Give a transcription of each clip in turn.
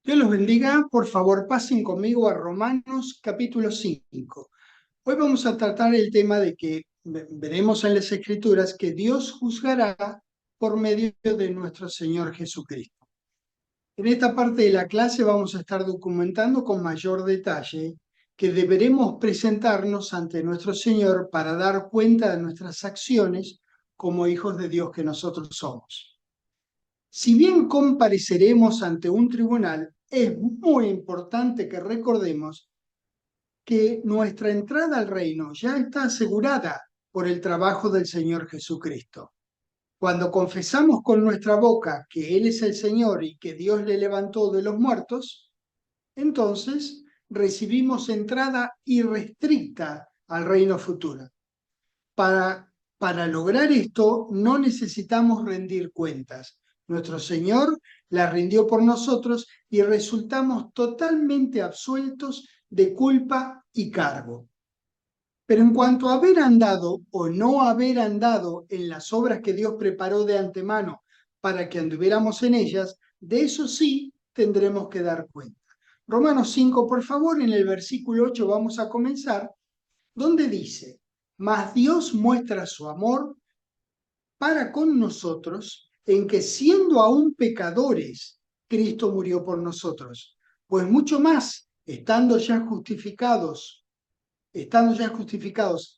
Dios los bendiga. Por favor, pasen conmigo a Romanos capítulo 5. Hoy vamos a tratar el tema de que veremos en las Escrituras que Dios juzgará por medio de nuestro Señor Jesucristo. En esta parte de la clase vamos a estar documentando con mayor detalle que deberemos presentarnos ante nuestro Señor para dar cuenta de nuestras acciones como hijos de Dios que nosotros somos. Si bien compareceremos ante un tribunal, es muy importante que recordemos que nuestra entrada al reino ya está asegurada por el trabajo del Señor Jesucristo. Cuando confesamos con nuestra boca que Él es el Señor y que Dios le levantó de los muertos, entonces recibimos entrada irrestricta al reino futuro. Para lograr esto no necesitamos rendir cuentas. Nuestro Señor las rindió por nosotros y resultamos totalmente absueltos de culpa y cargo. Pero en cuanto a haber andado o no haber andado en las obras que Dios preparó de antemano para que anduviéramos en ellas, de eso sí tendremos que dar cuenta. Romanos 5, por favor, en el versículo 8 vamos a comenzar, donde dice: mas Dios muestra su amor para con nosotros en que siendo aún pecadores, Cristo murió por nosotros. Pues mucho más, estando ya justificados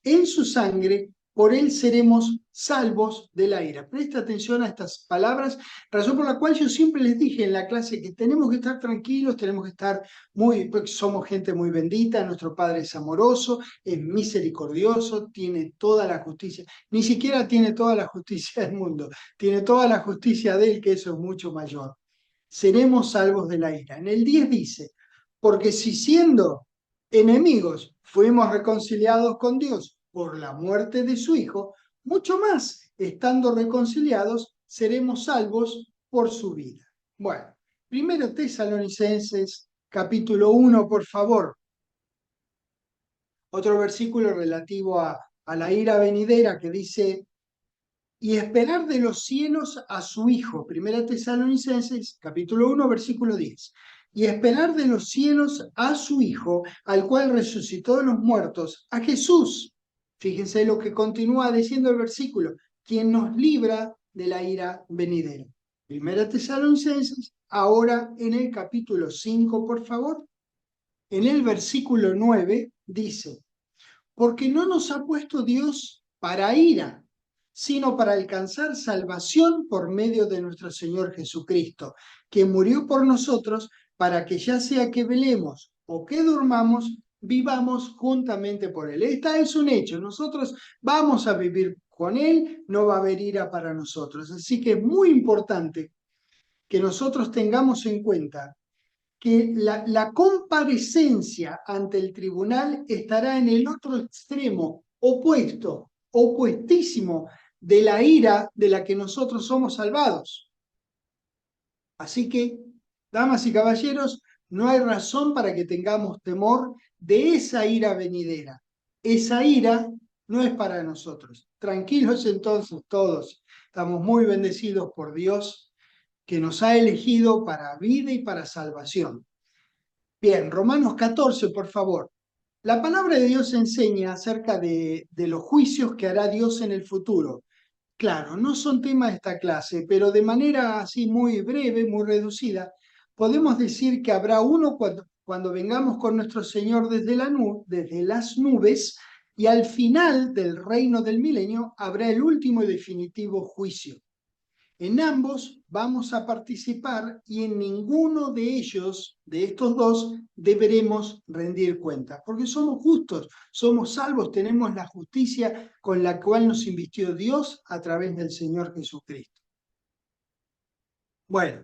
en su sangre, por él seremos salvos de la ira. Presta atención a estas palabras, razón por la cual yo siempre les dije en la clase que tenemos que estar tranquilos, tenemos que estar porque somos gente muy bendita, nuestro Padre es amoroso, es misericordioso, tiene toda la justicia, ni siquiera tiene toda la justicia del mundo, tiene toda la justicia de él, que eso es mucho mayor. Seremos salvos de la ira. En el 10 dice: porque si siendo enemigos fuimos reconciliados con Dios por la muerte de su Hijo, mucho más, estando reconciliados, seremos salvos por su vida. Bueno, primero Tesalonicenses, capítulo 1, por favor. Otro versículo relativo a la ira venidera que dice: y esperar de los cielos a su Hijo. Primera Tesalonicenses, capítulo 1, versículo 10. Y esperar de los cielos a su Hijo, al cual resucitó de los muertos, a Jesús. Fíjense lo que continúa diciendo el versículo: quien nos libra de la ira venidera. Primera Tesalonicenses, ahora en el capítulo 5, por favor. En el versículo 9 dice: porque no nos ha puesto Dios para ira, sino para alcanzar salvación por medio de nuestro Señor Jesucristo, que murió por nosotros para que ya sea que velemos o que durmamos, vivamos juntamente por Él. Esta es un hecho, nosotros vamos a vivir con Él, no va a haber ira para nosotros. Así que es muy importante que nosotros tengamos en cuenta que la comparecencia ante el tribunal estará en el otro extremo, opuestísimo de la ira de la que nosotros somos salvados. Así que, damas y caballeros, no hay razón para que tengamos temor de esa ira venidera. Esa ira no es para nosotros. Tranquilos entonces todos, estamos muy bendecidos por Dios, que nos ha elegido para vida y para salvación. Bien, Romanos 14, por favor. La palabra de Dios enseña acerca de los juicios que hará Dios en el futuro. Claro, no son temas de esta clase, pero de manera así muy breve, muy reducida, podemos decir que habrá uno cuando vengamos con nuestro Señor desde las nubes, y al final del reino del milenio habrá el último y definitivo juicio. En ambos vamos a participar y en ninguno de ellos, de estos dos, deberemos rendir cuentas, porque somos justos, somos salvos, tenemos la justicia con la cual nos invistió Dios a través del Señor Jesucristo. Bueno,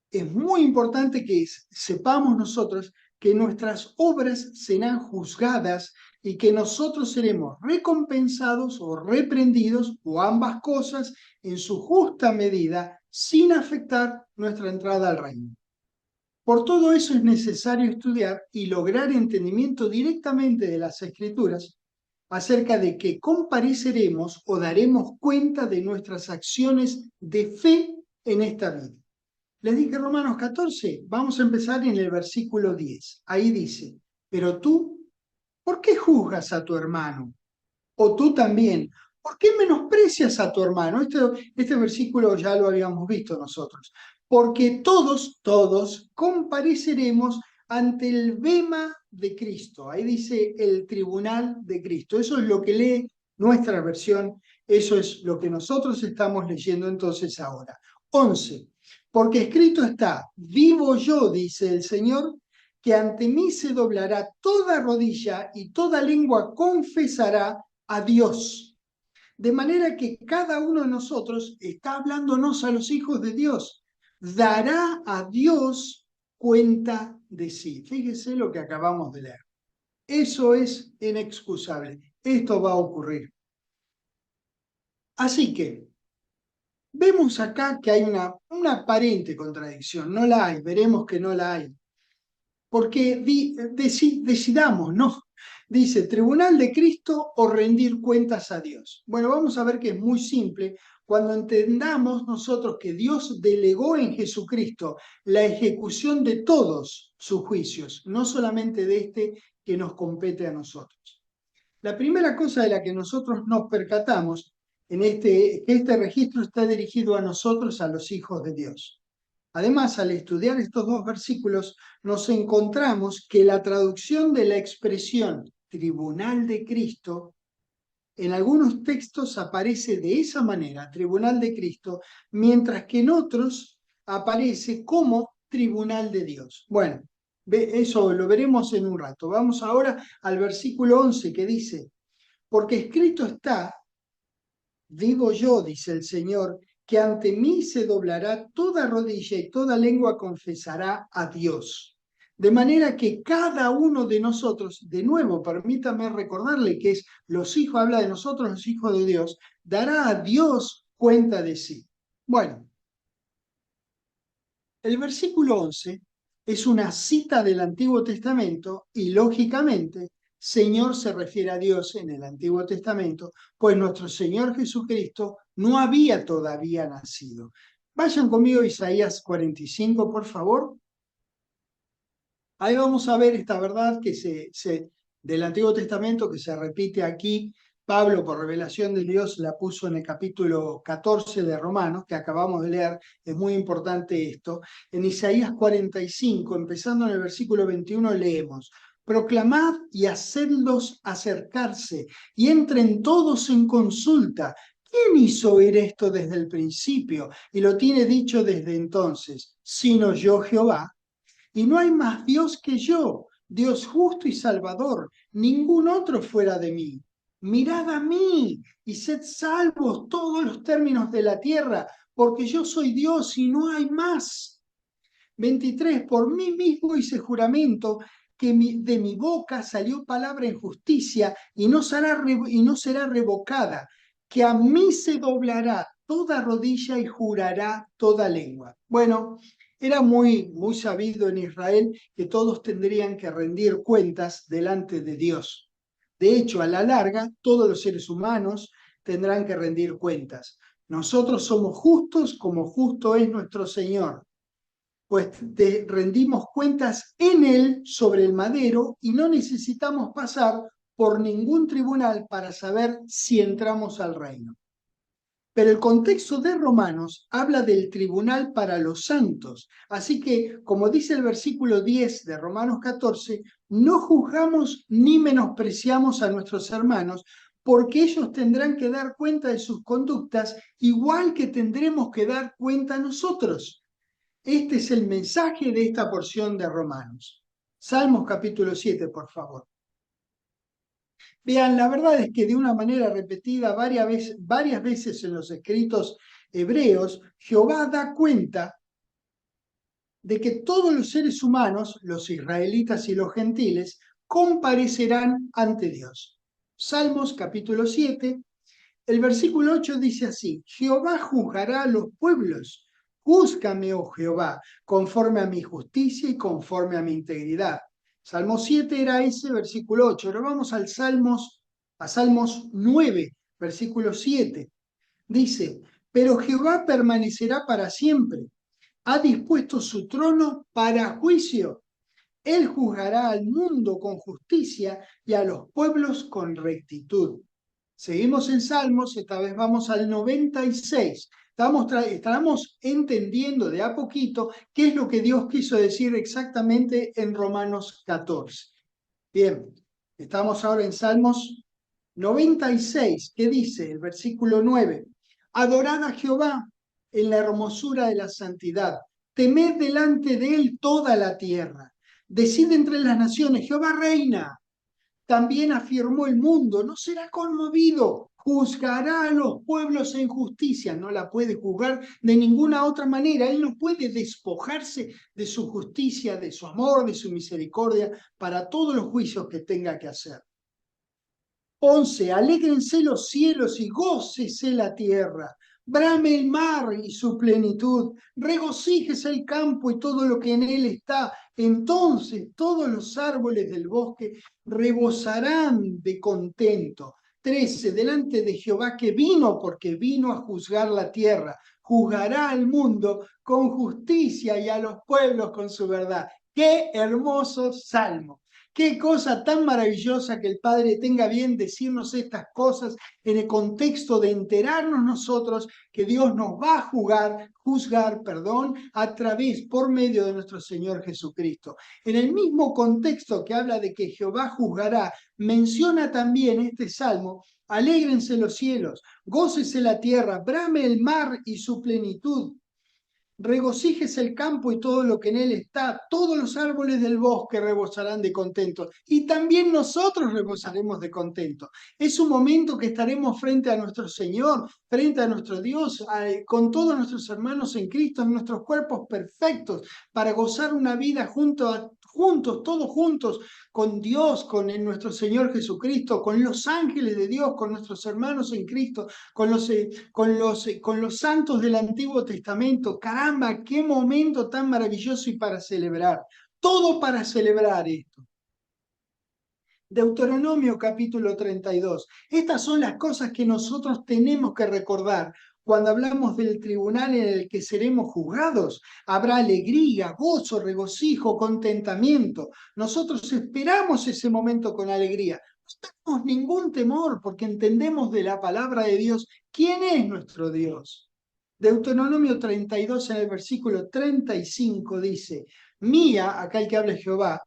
es muy importante que sepamos nosotros que nuestras obras serán juzgadas y que nosotros seremos recompensados o reprendidos, o ambas cosas, en su justa medida, sin afectar nuestra entrada al reino. Por todo eso es necesario estudiar y lograr entendimiento directamente de las Escrituras acerca de que compareceremos o daremos cuenta de nuestras acciones de fe en esta vida. Les dije Romanos 14, vamos a empezar en el versículo 10. Ahí dice, pero tú, ¿por qué juzgas a tu hermano? O tú también, ¿por qué menosprecias a tu hermano? Este versículo ya lo habíamos visto nosotros. Porque todos compareceremos ante el bema de Cristo. Ahí dice el tribunal de Cristo. Eso es lo que lee nuestra versión, eso es lo que nosotros estamos leyendo entonces ahora. 11. Porque escrito está, vivo yo, dice el Señor, que ante mí se doblará toda rodilla y toda lengua confesará a Dios. De manera que cada uno de nosotros está hablándonos a los hijos de Dios. Dará a Dios cuenta de sí. Fíjese lo que acabamos de leer. Eso es inexcusable. Esto va a ocurrir. Así que vemos acá que hay una aparente contradicción. No la hay, veremos que no la hay. Porque decidamos, ¿no? Dice, ¿tribunal de Cristo o rendir cuentas a Dios? Bueno, vamos a ver que es muy simple. Cuando entendamos nosotros que Dios delegó en Jesucristo la ejecución de todos sus juicios, no solamente de este que nos compete a nosotros. La primera cosa de la que nosotros nos percatamos que este registro está dirigido a nosotros, a los hijos de Dios. Además, al estudiar estos dos versículos, nos encontramos que la traducción de la expresión tribunal de Cristo en algunos textos aparece de esa manera, tribunal de Cristo, mientras que en otros aparece como tribunal de Dios. Bueno, eso lo veremos en un rato. Vamos ahora al versículo 11 que dice, porque escrito está, digo yo, dice el Señor, que ante mí se doblará toda rodilla y toda lengua confesará a Dios. De manera que cada uno de nosotros, de nuevo, permítame recordarle que es los hijos, habla de nosotros, los hijos de Dios, dará a Dios cuenta de sí. Bueno, el versículo 11 es una cita del Antiguo Testamento y lógicamente Señor se refiere a Dios en el Antiguo Testamento, pues nuestro Señor Jesucristo no había todavía nacido. Vayan conmigo a Isaías 45, por favor. Ahí vamos a ver esta verdad del Antiguo Testamento que se repite aquí. Pablo, por revelación de Dios, la puso en el capítulo 14 de Romanos, que acabamos de leer. Es muy importante esto. En Isaías 45, empezando en el versículo 21, leemos: proclamad y hacedlos acercarse, y entren todos en consulta. ¿Quién hizo oír esto desde el principio? Y lo tiene dicho desde entonces, sino yo, Jehová. Y no hay más Dios que yo, Dios justo y salvador, ningún otro fuera de mí. Mirad a mí y sed salvos todos los términos de la tierra, porque yo soy Dios y no hay más. 23. Por mí mismo hice juramento que de mi boca salió palabra en justicia y no será revocada, que a mí se doblará toda rodilla y jurará toda lengua. Bueno, era muy sabido en Israel que todos tendrían que rendir cuentas delante de Dios. De hecho, a la larga, todos los seres humanos tendrán que rendir cuentas. Nosotros somos justos como justo es nuestro Señor, pues rendimos cuentas en Él sobre el madero y no necesitamos pasar por ningún tribunal para saber si entramos al reino. Pero el contexto de Romanos habla del tribunal para los santos. Así que, como dice el versículo 10 de Romanos 14, no juzgamos ni menospreciamos a nuestros hermanos, porque ellos tendrán que dar cuenta de sus conductas, igual que tendremos que dar cuenta nosotros. Este es el mensaje de esta porción de Romanos. Salmos capítulo 7, por favor. Vean, la verdad es que de una manera repetida varias veces en los escritos hebreos, Jehová da cuenta de que todos los seres humanos, los israelitas y los gentiles, comparecerán ante Dios. Salmos capítulo 7, el versículo 8 dice así: Jehová juzgará a los pueblos. Júzgame, oh Jehová, conforme a mi justicia y conforme a mi integridad. Salmo 7 era ese, versículo 8. Ahora vamos a Salmos 9, versículo 7. Dice: pero Jehová permanecerá para siempre. ha dispuesto su trono para juicio. Él juzgará al mundo con justicia y a los pueblos con rectitud. Seguimos en Salmos, esta vez vamos al 96. Estamos entendiendo de a poquito qué es lo que Dios quiso decir exactamente en Romanos 14. Bien, estamos ahora en Salmos 96, que dice el versículo 9: Adorad a Jehová en la hermosura de la santidad, temed delante de él toda la tierra, decid entre las naciones, Jehová reina. También afirmó el mundo, no será conmovido, juzgará a los pueblos en justicia, no la puede juzgar de ninguna otra manera, él no puede despojarse de su justicia, de su amor, de su misericordia, para todos los juicios que tenga que hacer. 11. Alégrense los cielos y gócese la tierra, brame el mar y su plenitud, regocíjese el campo y todo lo que en él está. Entonces todos los árboles del bosque rebosarán de contento. 13. Delante de Jehová que vino, porque vino a juzgar la tierra, juzgará al mundo con justicia y a los pueblos con su verdad. ¡Qué hermoso salmo! Qué cosa tan maravillosa que el Padre tenga bien decirnos estas cosas en el contexto de enterarnos nosotros que Dios nos va a juzgar, a través, por medio de nuestro Señor Jesucristo. En el mismo contexto que habla de que Jehová juzgará, menciona también este salmo: alégrense los cielos, gócese la tierra, brame el mar y su plenitud. Regocíjese el campo y todo lo que en él está, todos los árboles del bosque rebosarán de contento, y también nosotros rebosaremos de contento. Es un momento que estaremos frente a nuestro Señor, frente a nuestro Dios, con todos nuestros hermanos en Cristo, en nuestros cuerpos perfectos, para gozar una vida juntos, todos juntos, con Dios, con nuestro Señor Jesucristo, con los ángeles de Dios, con nuestros hermanos en Cristo, con los santos del Antiguo Testamento. Caramba, qué momento tan maravilloso y para celebrar. Todo para celebrar esto. Deuteronomio capítulo 32. Estas son las cosas que nosotros tenemos que recordar cuando hablamos del tribunal en el que seremos juzgados. Habrá alegría, gozo, regocijo, contentamiento. Nosotros esperamos ese momento con alegría. No tenemos ningún temor porque entendemos de la palabra de Dios quién es nuestro Dios. Deuteronomio 32 en el versículo 35 dice: Mía, acá el que habla es Jehová,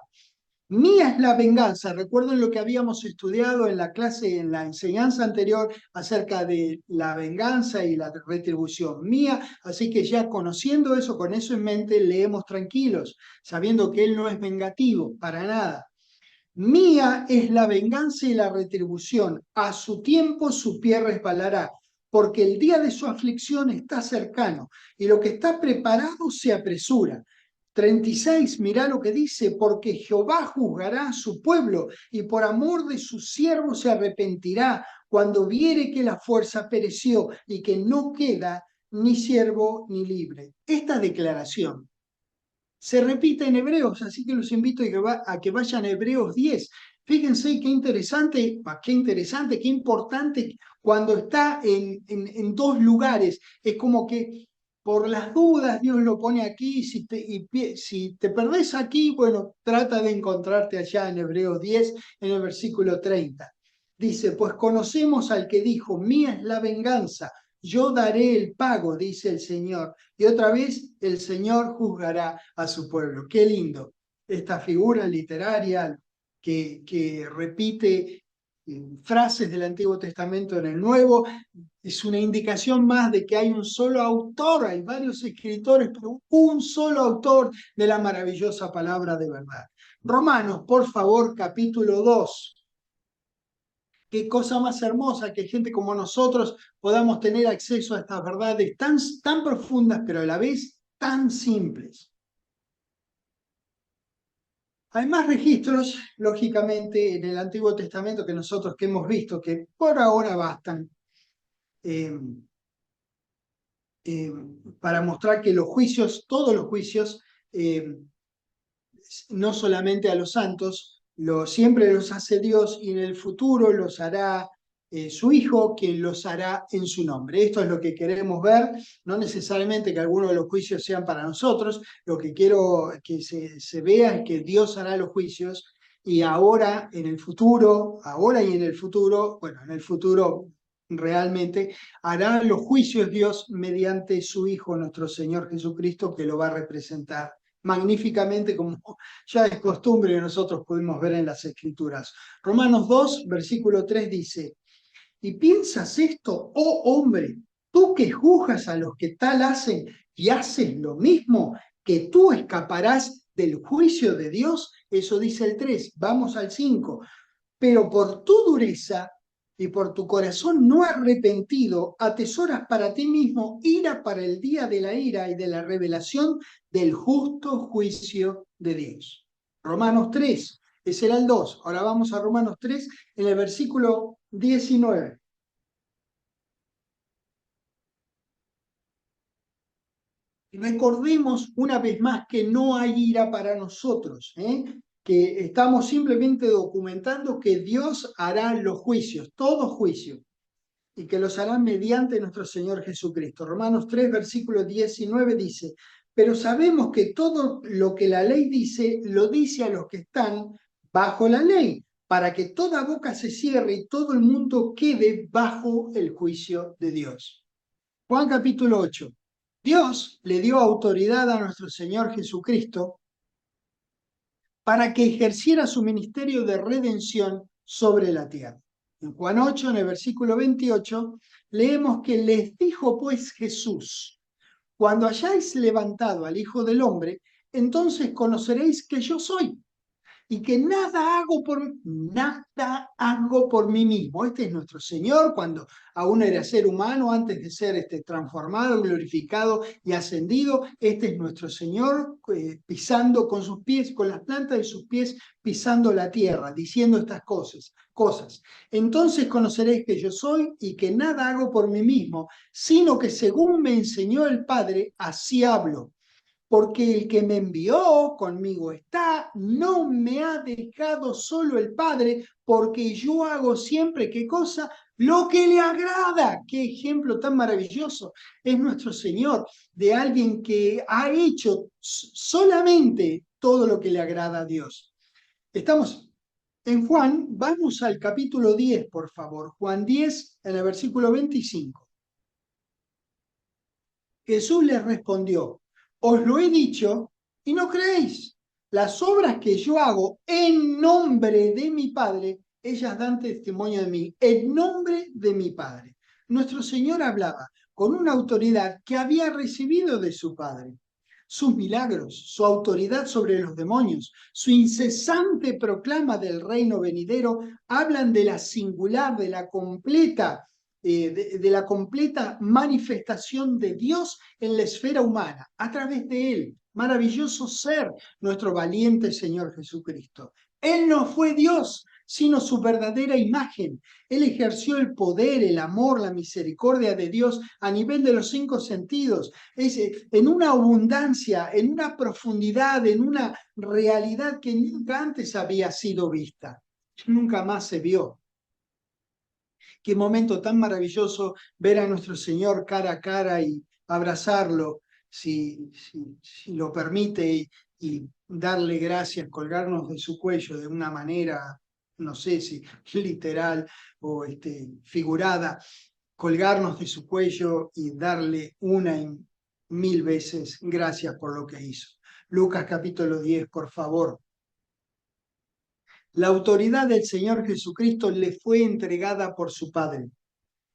mía es la venganza. Recuerden lo que habíamos estudiado en la clase, en la enseñanza anterior, acerca de la venganza y la retribución. Mía, así que ya conociendo eso, con eso en mente, leemos tranquilos, sabiendo que Él no es vengativo, para nada. Mía es la venganza y la retribución. A su tiempo su pie resbalará, porque el día de su aflicción está cercano, y lo que está preparado se apresura. 36, mirá lo que dice: porque Jehová juzgará a su pueblo, y por amor de sus siervos se arrepentirá, cuando viere que la fuerza pereció, y que no queda ni siervo ni libre. Esta declaración se repite en Hebreos, así que los invito a que vayan a Hebreos 10. Fíjense qué interesante, qué importante cuando está en dos lugares. Es como que por las dudas Dios lo pone aquí, si te perdés aquí, bueno, trata de encontrarte allá en Hebreos 10, en el versículo 30. Dice: pues conocemos al que dijo, mía es la venganza, yo daré el pago, dice el Señor. Y otra vez el Señor juzgará a su pueblo. Qué lindo esta figura literaria que repite frases del Antiguo Testamento en el Nuevo. Es una indicación más de que hay un solo autor, hay varios escritores, pero un solo autor de la maravillosa palabra de verdad. Romanos, por favor, capítulo 2. Qué cosa más hermosa que gente como nosotros podamos tener acceso a estas verdades tan profundas, pero a la vez tan simples. Hay más registros, lógicamente, en el Antiguo Testamento que nosotros que hemos visto, que por ahora bastan para mostrar que los juicios, todos los juicios, no solamente a los santos, siempre los hace Dios y en el futuro los hará su Hijo, quien los hará en su nombre. Esto es lo que queremos ver, no necesariamente que algunos de los juicios sean para nosotros, lo que quiero que se vea es que Dios hará los juicios y ahora, en el futuro, ahora y en el futuro, bueno, en el futuro realmente hará los juicios Dios mediante su Hijo, nuestro Señor Jesucristo, que lo va a representar magníficamente, como ya es costumbre que nosotros pudimos ver en las Escrituras. Romanos 2, versículo 3 dice: ¿y piensas esto, oh hombre, tú que juzgas a los que tal hacen y haces lo mismo, que tú escaparás del juicio de Dios? Eso dice el 3. Vamos al 5. Pero por tu dureza y por tu corazón no arrepentido, atesoras para ti mismo ira para el día de la ira y de la revelación del justo juicio de Dios. Romanos 3, ese era el 2. Ahora vamos a Romanos 3, en el versículo 19. Recordemos una vez más que no hay ira para nosotros, que estamos simplemente documentando que Dios hará los juicios, todo juicio, y que los hará mediante nuestro Señor Jesucristo. Romanos 3, versículo 19 dice: pero sabemos que todo lo que la ley dice, lo dice a los que están bajo la ley, para que toda boca se cierre y todo el mundo quede bajo el juicio de Dios. Juan capítulo 8. Dios le dio autoridad a nuestro Señor Jesucristo para que ejerciera su ministerio de redención sobre la tierra. En Juan 8, en el versículo 28, leemos que les dijo pues Jesús: cuando hayáis levantado al Hijo del Hombre, entonces conoceréis que yo soy, y que nada hago por mí mismo. Este es nuestro Señor cuando aún era ser humano, antes de ser transformado, glorificado y ascendido. Este es nuestro Señor pisando con sus pies, con las plantas de sus pies, pisando la tierra, diciendo estas cosas. Entonces conoceréis que yo soy y que nada hago por mí mismo, sino que según me enseñó el Padre, así hablo. Porque el que me envió conmigo está, no me ha dejado solo el Padre, porque yo hago siempre, ¿qué cosa? Lo que le agrada. Qué ejemplo tan maravilloso es nuestro Señor, de alguien que ha hecho solamente todo lo que le agrada a Dios. Estamos en Juan, vamos al capítulo 10, por favor. Juan 10, en el versículo 25. Jesús les respondió: os lo he dicho y no creéis. Las obras que yo hago en nombre de mi Padre, ellas dan testimonio de mí, en nombre de mi Padre. Nuestro Señor hablaba con una autoridad que había recibido de su Padre. Sus milagros, su autoridad sobre los demonios, su incesante proclama del reino venidero, hablan de la singular, de la completa manifestación de Dios en la esfera humana, a través de Él. Maravilloso ser nuestro valiente Señor Jesucristo. Él no fue Dios, sino su verdadera imagen. Él ejerció el poder, el amor, la misericordia de Dios a nivel de los 5 sentidos, en una abundancia, en una profundidad, en una realidad que nunca antes había sido vista, nunca más se vio. Qué momento tan maravilloso ver a nuestro Señor cara a cara y abrazarlo, si lo permite, y darle gracias, colgarnos de su cuello de una manera, no sé si literal o figurada, colgarnos de su cuello y darle una y 1000 veces gracias por lo que hizo. Lucas capítulo 10, por favor. La autoridad del Señor Jesucristo le fue entregada por su Padre.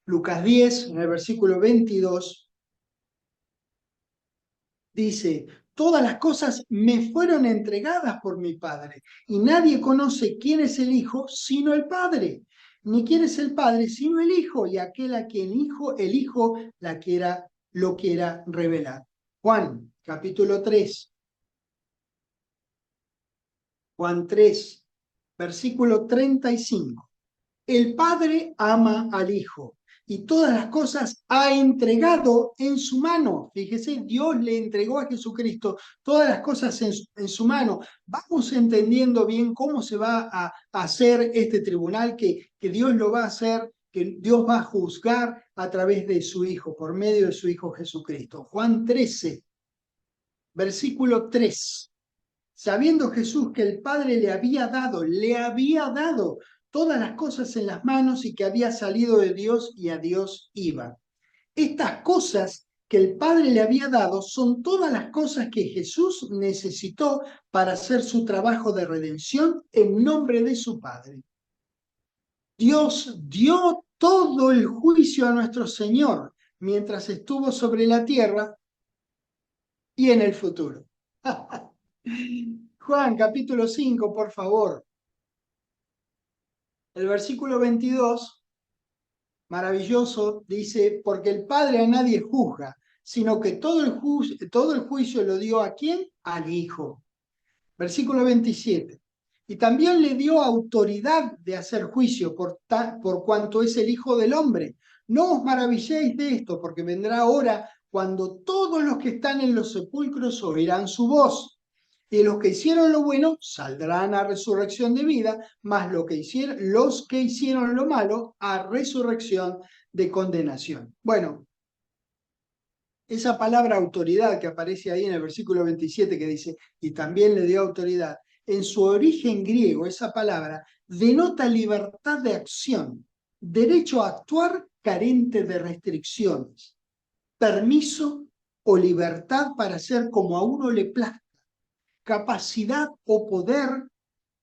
Lucas 10, en el versículo 22, dice: todas las cosas me fueron entregadas por mi Padre, y nadie conoce quién es el Hijo sino el Padre, ni quién es el Padre sino el Hijo, y aquel a quien el Hijo lo quiera revelar. Juan, capítulo 3. Juan 3, versículo 35. El Padre ama al Hijo y todas las cosas ha entregado en su mano. Fíjese, Dios le entregó a Jesucristo todas las cosas en su mano. Vamos entendiendo bien cómo se va a hacer este tribunal, que Dios lo va a hacer que Dios va a juzgar a través de su Hijo, por medio de su Hijo Jesucristo. Juan 13, versículo 3. Sabiendo Jesús que el Padre le había dado todas las cosas en las manos y que había salido de Dios y a Dios iba. Estas cosas que el Padre le había dado son todas las cosas que Jesús necesitó para hacer su trabajo de redención en nombre de su Padre. Dios dio todo el juicio a nuestro Señor mientras estuvo sobre la tierra y en el futuro. Juan, capítulo 5, por favor. El versículo 22, maravilloso, dice, porque el Padre a nadie juzga, sino que todo el juicio lo dio ¿a quién? Al Hijo. Versículo 27. Y también le dio autoridad de hacer juicio por cuanto es el Hijo del Hombre. No os maravilléis de esto, porque vendrá hora cuando todos los que están en los sepulcros oirán su voz. Y los que hicieron lo bueno saldrán a resurrección de vida, mas los que hicieron lo malo a resurrección de condenación. Bueno, esa palabra autoridad que aparece ahí en el versículo 27 que dice, y también le dio autoridad, en su origen griego esa palabra denota libertad de acción, derecho a actuar carente de restricciones, permiso o libertad para hacer como a uno le plazca, capacidad o poder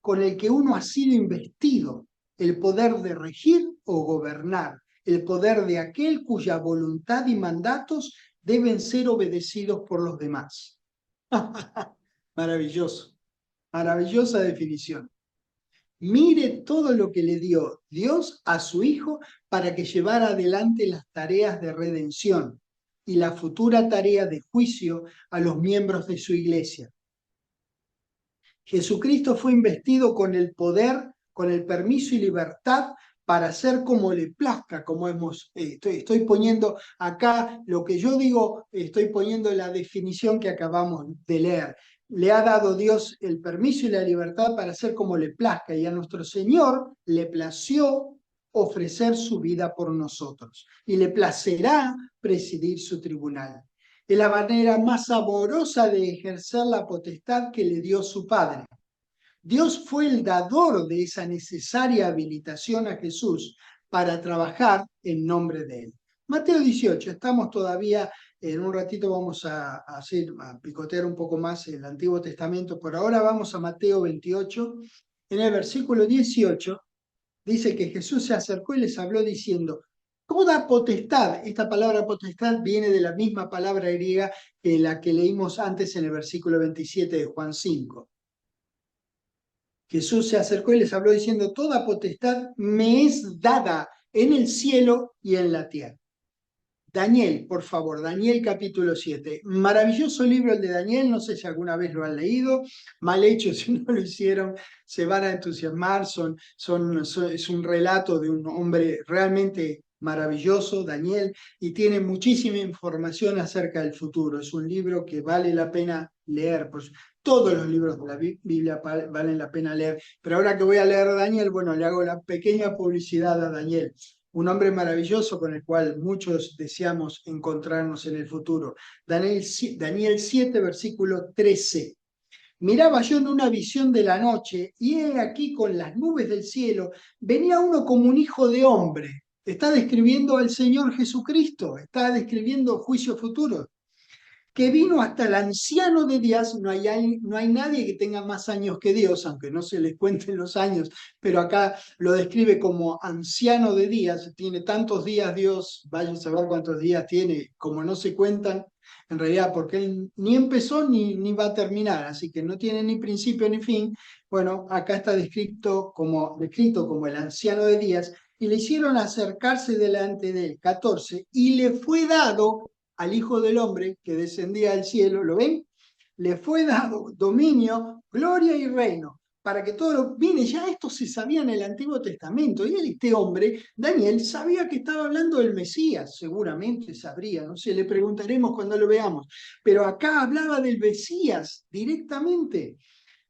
con el que uno ha sido investido, el poder de regir o gobernar, el poder de aquel cuya voluntad y mandatos deben ser obedecidos por los demás. Maravilloso, maravillosa definición. Mire todo lo que le dio Dios a su Hijo para que llevara adelante las tareas de redención y la futura tarea de juicio a los miembros de su iglesia. Jesucristo fue investido con el poder, con el permiso y libertad para hacer como le plazca, como estoy poniendo acá lo que yo digo, estoy poniendo la definición que acabamos de leer. Le ha dado Dios el permiso y la libertad para hacer como le plazca, y a nuestro Señor le plació ofrecer su vida por nosotros, y le placerá presidir su tribunal. Es la manera más amorosa de ejercer la potestad que le dio su Padre. Dios fue el dador de esa necesaria habilitación a Jesús para trabajar en nombre de él. Mateo 18, estamos todavía, en un ratito vamos a picotear un poco más el Antiguo Testamento, por ahora vamos a Mateo 28, en el versículo 18, dice que Jesús se acercó y les habló diciendo, toda potestad, esta palabra potestad viene de la misma palabra griega que la que leímos antes en el versículo 27 de Juan 5. Jesús se acercó y les habló diciendo, toda potestad me es dada en el cielo y en la tierra. Daniel, por favor, Daniel capítulo 7. Maravilloso libro el de Daniel, no sé si alguna vez lo han leído, mal hecho si no lo hicieron, se van a entusiasmar, es un relato de un hombre realmente maravilloso, Daniel, y tiene muchísima información acerca del futuro. Es un libro que vale la pena leer, pues todos los libros de la Biblia valen la pena leer, pero ahora que voy a leer Daniel, bueno, le hago la pequeña publicidad a Daniel. Un hombre maravilloso con el cual muchos deseamos encontrarnos en el futuro. Daniel 7, versículo 13. Miraba yo en una visión de la noche, y he aquí con las nubes del cielo, venía uno como un hijo de hombre. Está describiendo al Señor Jesucristo, está describiendo juicio futuro, que vino hasta el anciano de días. No hay nadie que tenga más años que Dios, aunque no se les cuenten los años, pero acá lo describe como anciano de días. Tiene tantos días Dios, vaya a saber cuántos días tiene, como no se cuentan, en realidad, porque él ni empezó ni va a terminar, así que no tiene ni principio ni fin. Bueno, acá está descrito como el anciano de días, y le hicieron acercarse delante de él, 14, y le fue dado al Hijo del Hombre que descendía del cielo, ¿lo ven? Le fue dado dominio, gloria y reino, para que todo lo... Mire, ya esto se sabía en el Antiguo Testamento, y este hombre, Daniel, sabía que estaba hablando del Mesías, seguramente sabría, no sé, le preguntaremos cuando lo veamos, pero acá hablaba del Mesías directamente.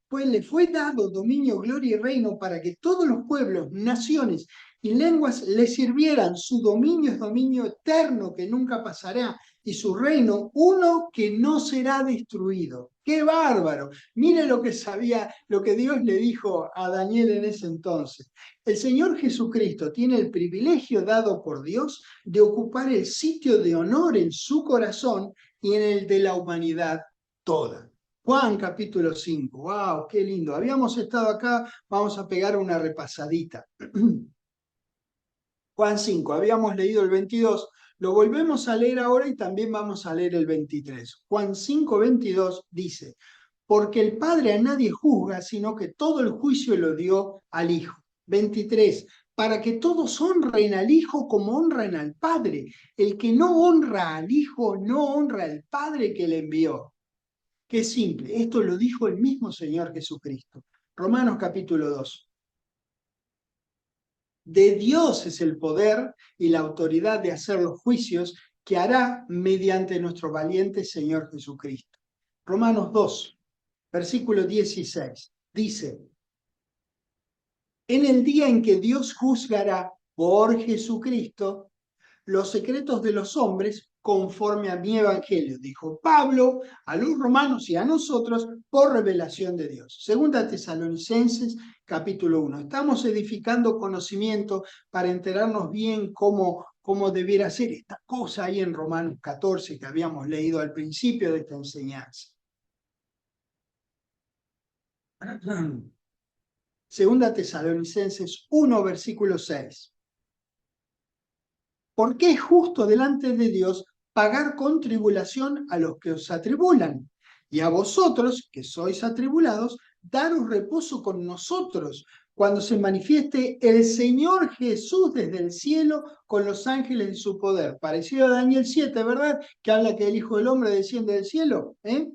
Pues le fue dado dominio, gloria y reino para que todos los pueblos, naciones y lenguas le sirvieran. Su dominio es dominio eterno que nunca pasará, y su reino uno que no será destruido. ¡Qué bárbaro! Mire lo que sabía, lo que Dios le dijo a Daniel en ese entonces. El Señor Jesucristo tiene el privilegio dado por Dios de ocupar el sitio de honor en su corazón y en el de la humanidad toda. Juan capítulo 5, wow, qué lindo. Habíamos estado acá, vamos a pegar una repasadita. Juan 5, habíamos leído el 22, lo volvemos a leer ahora y también vamos a leer el 23. Juan 5, 22 dice, porque el Padre a nadie juzga, sino que todo el juicio lo dio al Hijo. 23, para que todos honren al Hijo como honran al Padre. El que no honra al Hijo, no honra al Padre que le envió. Qué simple, esto lo dijo el mismo Señor Jesucristo. Romanos capítulo 2. De Dios es el poder y la autoridad de hacer los juicios que hará mediante nuestro valiente Señor Jesucristo. Romanos 2, versículo 16, dice, en el día en que Dios juzgará por Jesucristo los secretos de los hombres conforme a mi evangelio, dijo Pablo a los romanos y a nosotros por revelación de Dios. Segunda Tesalonicenses capítulo 1. Estamos edificando conocimiento para enterarnos bien cómo debiera ser esta cosa ahí en Romanos 14 que habíamos leído al principio de esta enseñanza. Segunda Tesalonicenses 1, versículo 6. Porque es justo delante de Dios pagar con tribulación a los que os atribulan, y a vosotros, que sois atribulados, daros reposo con nosotros, cuando se manifieste el Señor Jesús desde el cielo con los ángeles de su poder. Parecido a Daniel 7, ¿verdad? Que habla que el Hijo del Hombre desciende del cielo, ¿eh?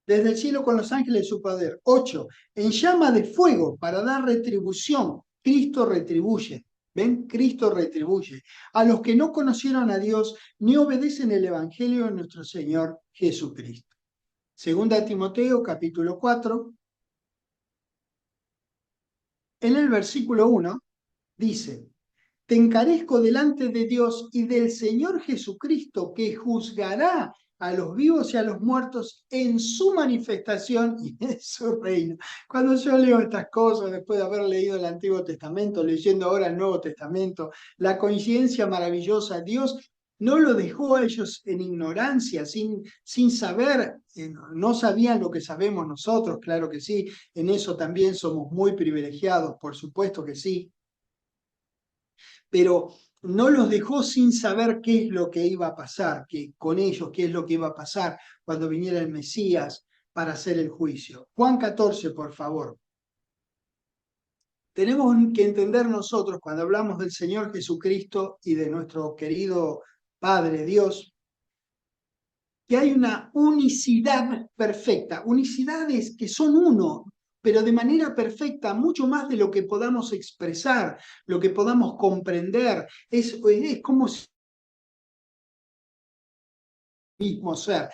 Desde el cielo con los ángeles de su poder. 8. En llama de fuego para dar retribución. Cristo retribuye. ¿Ven? Cristo retribuye. A los que no conocieron a Dios ni obedecen el Evangelio de nuestro Señor Jesucristo. Segunda Timoteo, capítulo 4. En el versículo 1 dice, te encarezco delante de Dios y del Señor Jesucristo, que juzgará a los vivos y a los muertos en su manifestación y en su reino. Cuando yo leo estas cosas, después de haber leído el Antiguo Testamento, leyendo ahora el Nuevo Testamento, la coincidencia maravillosa, Dios no lo dejó a ellos en ignorancia, sin saber, no sabían lo que sabemos nosotros, claro que sí, en eso también somos muy privilegiados, por supuesto que sí, pero no los dejó sin saber qué es lo que iba a pasar, que con ellos qué es lo que iba a pasar cuando viniera el Mesías para hacer el juicio. Juan 14, por favor. Tenemos que entender nosotros cuando hablamos del Señor Jesucristo y de nuestro querido Padre Dios, que hay una unicidad perfecta, unicidades que son uno, pero de manera perfecta, mucho más de lo que podamos expresar, lo que podamos comprender. Es como si mismo ser.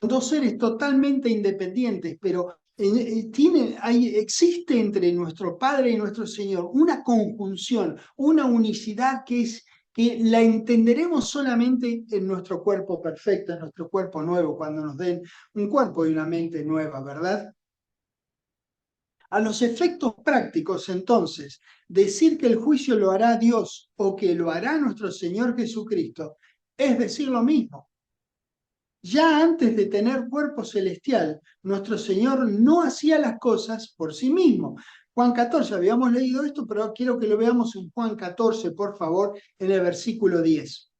Dos seres totalmente independientes, pero existe entre nuestro Padre y nuestro Señor una conjunción, una unicidad que la entenderemos solamente en nuestro cuerpo perfecto, en nuestro cuerpo nuevo, cuando nos den un cuerpo y una mente nueva, ¿verdad? A los efectos prácticos, entonces, decir que el juicio lo hará Dios o que lo hará nuestro Señor Jesucristo es decir lo mismo. Ya antes de tener cuerpo celestial, nuestro Señor no hacía las cosas por sí mismo. Juan 14, habíamos leído esto, pero quiero que lo veamos en Juan 14, por favor, en el versículo 10.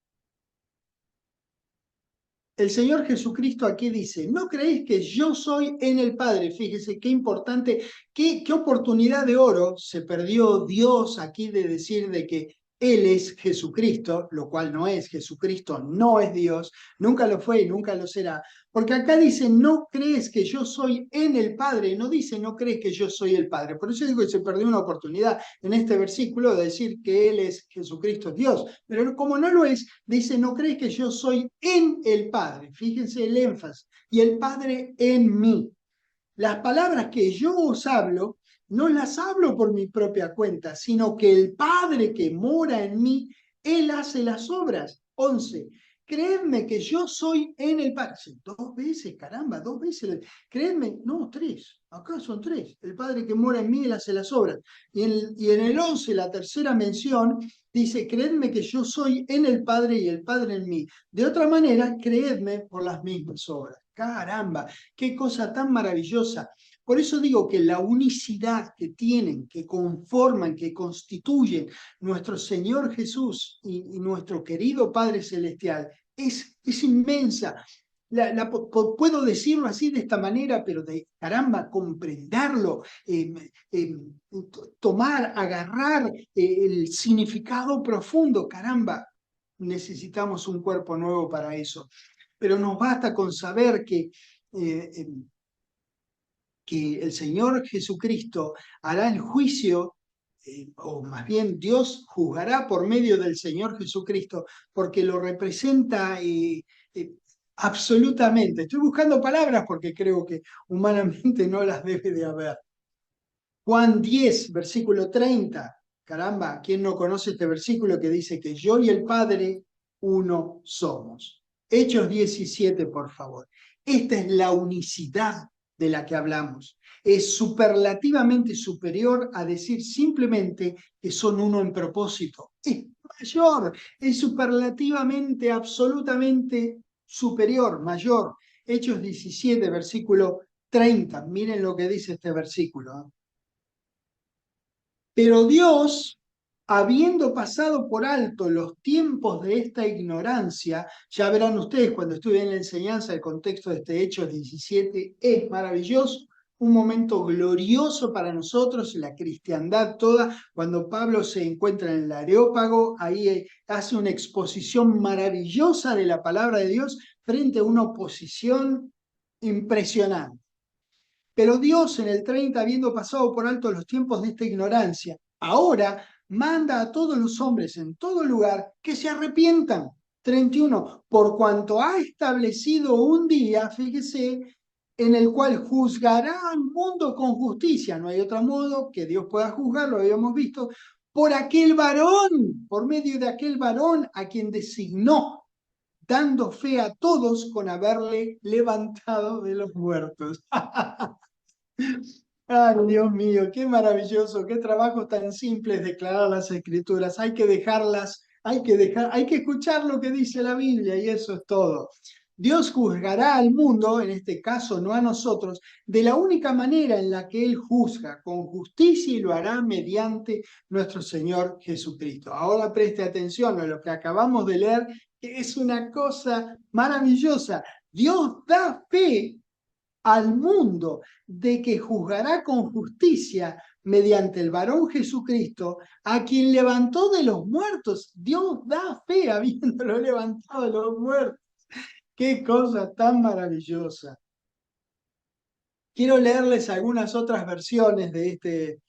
El Señor Jesucristo aquí dice, ¿no creéis que yo soy en el Padre? Fíjese qué importante, qué oportunidad de oro se perdió Dios aquí de decir de que Él es Jesucristo, lo cual no es. Jesucristo no es Dios, nunca lo fue y nunca lo será. Porque acá dice, no crees que yo soy en el Padre, no dice, no crees que yo soy el Padre. Por eso digo que se perdió una oportunidad en este versículo de decir que Él es Jesucristo, es Dios. Pero como no lo es, dice, no crees que yo soy en el Padre. Fíjense el énfasis. Y el Padre en mí. Las palabras que yo os hablo, no las hablo por mi propia cuenta, sino que el Padre que mora en mí, Él hace las obras. 11. Creedme que yo soy en el Padre. Dos veces, caramba, dos veces. Creedme, no, tres. Acá son tres. El Padre que mora en mí, Él hace las obras. Y en el 11, la tercera mención, dice, creedme que yo soy en el Padre y el Padre en mí. De otra manera, creedme por las mismas obras. Caramba, qué cosa tan maravillosa. Por eso digo que la unicidad que tienen, que conforman, que constituyen nuestro Señor Jesús y nuestro querido Padre Celestial es inmensa. Puedo decirlo así de esta manera, pero de caramba, comprenderlo, tomar, agarrar el significado profundo, caramba, necesitamos un cuerpo nuevo para eso. Pero nos basta con saber eh, que el Señor Jesucristo hará el juicio, o más bien Dios juzgará por medio del Señor Jesucristo, porque lo representa eh, absolutamente. Estoy buscando palabras porque creo que humanamente no las debe de haber. Juan 10, versículo 30. Caramba, ¿quién no conoce este versículo que dice que yo y el Padre uno somos? Hechos 17, por favor. Esta es la unicidad de la que hablamos. Es superlativamente superior a decir simplemente que son uno en propósito. Es mayor, es superlativamente, absolutamente superior, mayor. Hechos 17, versículo 30. Miren lo que dice este versículo. Pero Dios, habiendo pasado por alto los tiempos de esta ignorancia, ya verán ustedes cuando estudien la enseñanza, el contexto de este Hechos 17 es maravilloso, un momento glorioso para nosotros y la cristiandad toda. Cuando Pablo se encuentra en el Areópago, ahí hace una exposición maravillosa de la palabra de Dios frente a una oposición impresionante. Pero Dios en el 30, habiendo pasado por alto los tiempos de esta ignorancia, ahora manda a todos los hombres en todo lugar que se arrepientan. 31, por cuanto ha establecido un día, fíjese, en el cual juzgará al mundo con justicia. No hay otro modo que Dios pueda juzgar, lo habíamos visto, por aquel varón, por medio de aquel varón a quien designó, dando fe a todos con haberle levantado de los muertos. Ay, Dios mío, qué maravilloso, qué trabajo tan simple es declarar las escrituras. Hay que dejarlas, hay que escuchar lo que dice la Biblia y eso es todo. Dios juzgará al mundo, en este caso no a nosotros, de la única manera en la que Él juzga, con justicia, y lo hará mediante nuestro Señor Jesucristo. Ahora preste atención a lo que acabamos de leer, que es una cosa maravillosa. Dios da fe al mundo de que juzgará con justicia mediante el varón Jesucristo, a quien levantó de los muertos. Dios da fe habiéndolo levantado de los muertos. Qué cosa tan maravillosa. Quiero leerles algunas otras versiones de este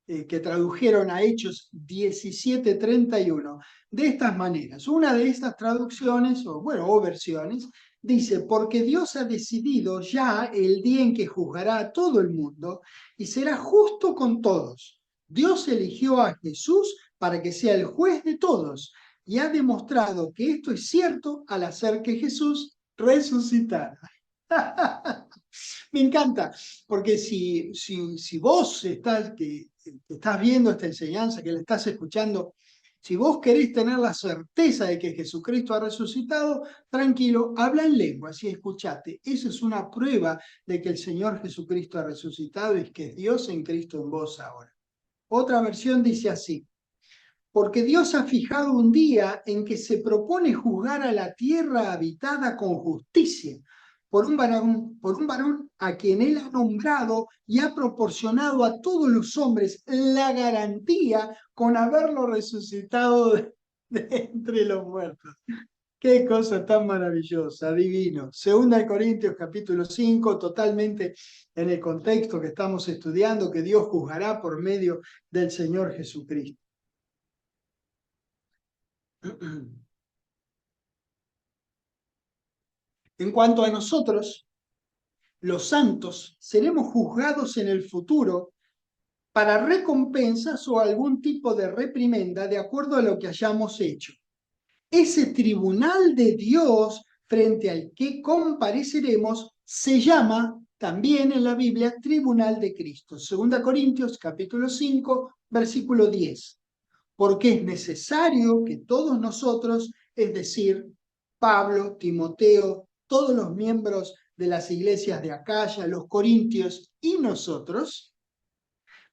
que tradujeron a Hechos 17:31 de estas maneras. Una de estas traducciones, o versiones, dice, porque Dios ha decidido ya el día en que juzgará a todo el mundo y será justo con todos. Dios eligió a Jesús para que sea el juez de todos y ha demostrado que esto es cierto al hacer que Jesús resucitara. Me encanta, porque si vos que estás viendo esta enseñanza, que la estás escuchando, si vos querés tener la certeza de que Jesucristo ha resucitado, tranquilo, habla en lenguas y escuchate. Eso es una prueba de que el Señor Jesucristo ha resucitado y que es Dios en Cristo en vos ahora. Otra versión dice así, porque Dios ha fijado un día en que se propone juzgar a la tierra habitada con justicia por un varón a quien Él ha nombrado y ha proporcionado a todos los hombres la garantía con haberlo resucitado de entre los muertos. Qué cosa tan maravillosa, divino. Segunda de Corintios capítulo 5, totalmente en el contexto que estamos estudiando, que Dios juzgará por medio del Señor Jesucristo. En cuanto a nosotros, Los santos seremos juzgados en el futuro para recompensas o algún tipo de reprimenda de acuerdo a lo que hayamos hecho. Ese tribunal de Dios frente al que compareceremos se llama también en la Biblia tribunal de Cristo. 2 Corintios capítulo 5, versículo 10. Porque es necesario que todos nosotros, es decir, Pablo, Timoteo, todos los miembros de las iglesias de Acaya, los corintios y nosotros,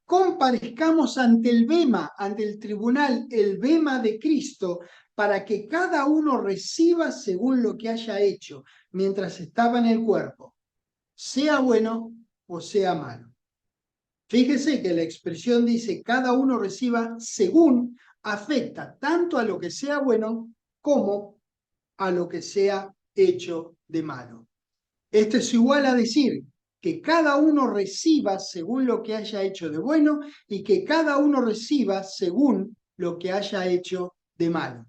comparezcamos ante el bema, ante el tribunal, el bema de Cristo, para que cada uno reciba según lo que haya hecho mientras estaba en el cuerpo, sea bueno o sea malo. Fíjese que la expresión dice cada uno reciba según, afecta tanto a lo que sea bueno como a lo que sea hecho de malo. Esto es igual a decir que cada uno reciba según lo que haya hecho de bueno y que cada uno reciba según lo que haya hecho de malo.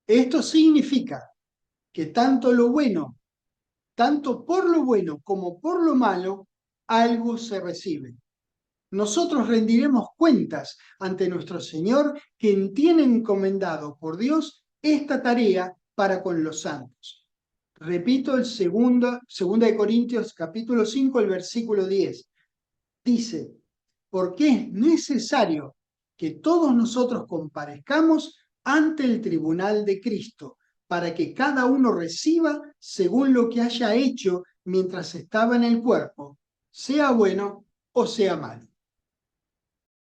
Esto significa que tanto lo bueno, tanto por lo bueno como por lo malo, algo se recibe. Nosotros rendiremos cuentas ante nuestro Señor, quien tiene encomendado por Dios esta tarea para con los santos. Repito el 2 de Corintios capítulo 5, el versículo 10. Dice, porque es necesario que todos nosotros comparezcamos ante el tribunal de Cristo, para que cada uno reciba según lo que haya hecho mientras estaba en el cuerpo, sea bueno o sea malo.